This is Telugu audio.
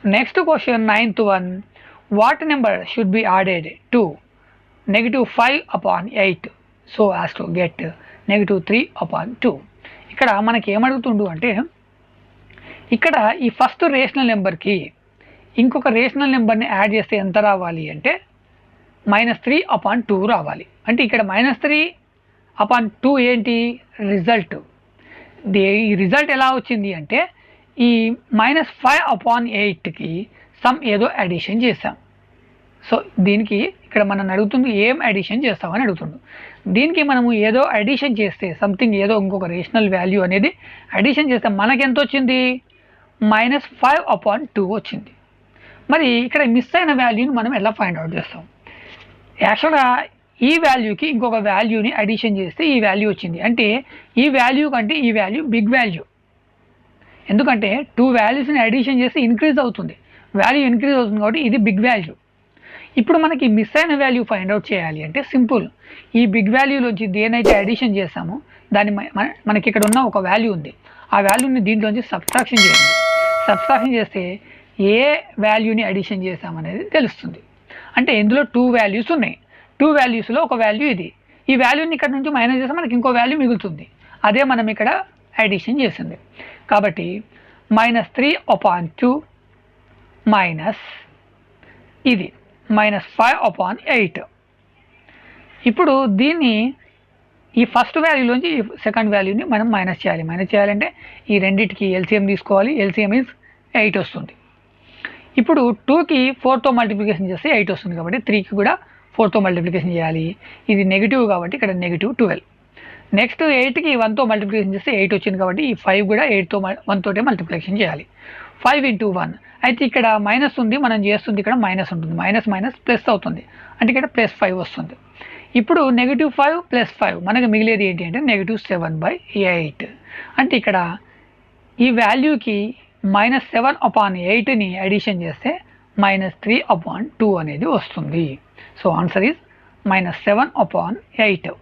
Next question, ninth one. What number should be added to -5/8 so as to get -3/2? ఇక్కడ మనకి ఏమడుగుతుండు అంటే ఇక్కడ ఈ ఫస్ట్ రేషనల్ నెంబర్కి ఇంకొక రేషనల్ నెంబర్ని యాడ్ చేస్తే ఎంత రావాలి అంటే -3/2 రావాలి. అంటే ఇక్కడ -3/2 ఏంటి రిజల్ట్. ఈ రిజల్ట్ ఎలా వచ్చింది అంటే ఈ -5/8కి సమ్ ఏదో అడిషన్ చేసాం. సో దీనికి ఇక్కడ మనం అడుగుతుంది ఏం అడిషన్ చేస్తామని అడుగుతుంది. దీనికి మనము ఏదో అడిషన్ చేస్తే సంథింగ్ ఏదో ఇంకొక రేషనల్ వాల్యూ అనేది అడిషన్ చేస్తే మనకి ఎంత వచ్చింది -5/2 వచ్చింది. మరి ఇక్కడ మిస్ అయిన వాల్యూని మనం ఎలా ఫైండ్ అవుట్ చేస్తాం? యాక్చువల్గా ఈ వాల్యూకి ఇంకొక వాల్యూని అడిషన్ చేస్తే ఈ వాల్యూ వచ్చింది. అంటే ఈ వాల్యూ కంటే ఈ వాల్యూ బిగ్ వాల్యూ. ఎందుకంటే 2 వాల్యూస్ని అడిషన్ చేస్తే ఇంక్రీజ్ అవుతుంది, వాల్యూ ఇంక్రీజ్ అవుతుంది కాబట్టి ఇది బిగ్ వాల్యూ. ఇప్పుడు మనకి మిస్ అయిన వాల్యూ ఫైండ్ అవుట్ చేయాలి అంటే సింపుల్. ఈ బిగ్ వాల్యూలోంచి దేనైతే అడిషన్ చేస్తామో దాన్ని మనకి ఇక్కడ ఉన్న ఒక వాల్యూ ఉంది, ఆ వాల్యూని దీంట్లోంచి సబ్ట్రాక్షన్ చేయండి. సబ్ట్రాక్షన్ చేస్తే ఏ వాల్యూని అడిషన్ చేసామనేది తెలుస్తుంది. అంటే ఇందులో 2 వాల్యూస్ ఉన్నాయి, 2 వాల్యూస్లో ఒక వాల్యూ ఇది. ఈ వాల్యూని ఇక్కడ నుంచి మైనస్ చేస్తే మనకి ఇంకో వాల్యూ మిగులుతుంది, అదే మనం ఇక్కడ అడిషన్ చేసింది. కాబట్టి -3/2 మైనస్ ఇది -5/8. ఇప్పుడు దీన్ని ఈ ఫస్ట్ వాల్యూలోంచి ఈ సెకండ్ వాల్యూని మనం మైనస్ చేయాలి. మైనస్ చేయాలంటే ఈ రెండింటికి ఎల్సిఎం తీసుకోవాలి. ఎల్సిఎం ఈజ్ 8 వస్తుంది. ఇప్పుడు 2కి 4తో మల్టిప్లికేషన్ చేస్తే 8 వస్తుంది కాబట్టి 3కి కూడా 4తో మల్టిప్లికేషన్ చేయాలి. ఇది నెగిటివ్ కాబట్టి ఇక్కడ -12. నెక్స్ట్ 8కి 1తో మల్టిప్లికేషన్ చేస్తే 8 వచ్చింది కాబట్టి ఈ 5 కూడా 8తో 1తోటే మల్టిప్లికేషన్ చేయాలి. 5 × 1 అయితే ఇక్కడ మైనస్ ఉంది, మనం చేస్తుంది ఇక్కడ మైనస్ ఉంటుంది, మైనస్ మైనస్ ప్లస్ అవుతుంది, అంటే ఇక్కడ +5 వస్తుంది. ఇప్పుడు -5 + 5 మనకు మిగిలేది ఏంటి అంటే -7/8. అంటే ఇక్కడ ఈ వాల్యూకి -7/8ని అడిషన్ చేస్తే -3/2 అనేది వస్తుంది. So answer is -7/8.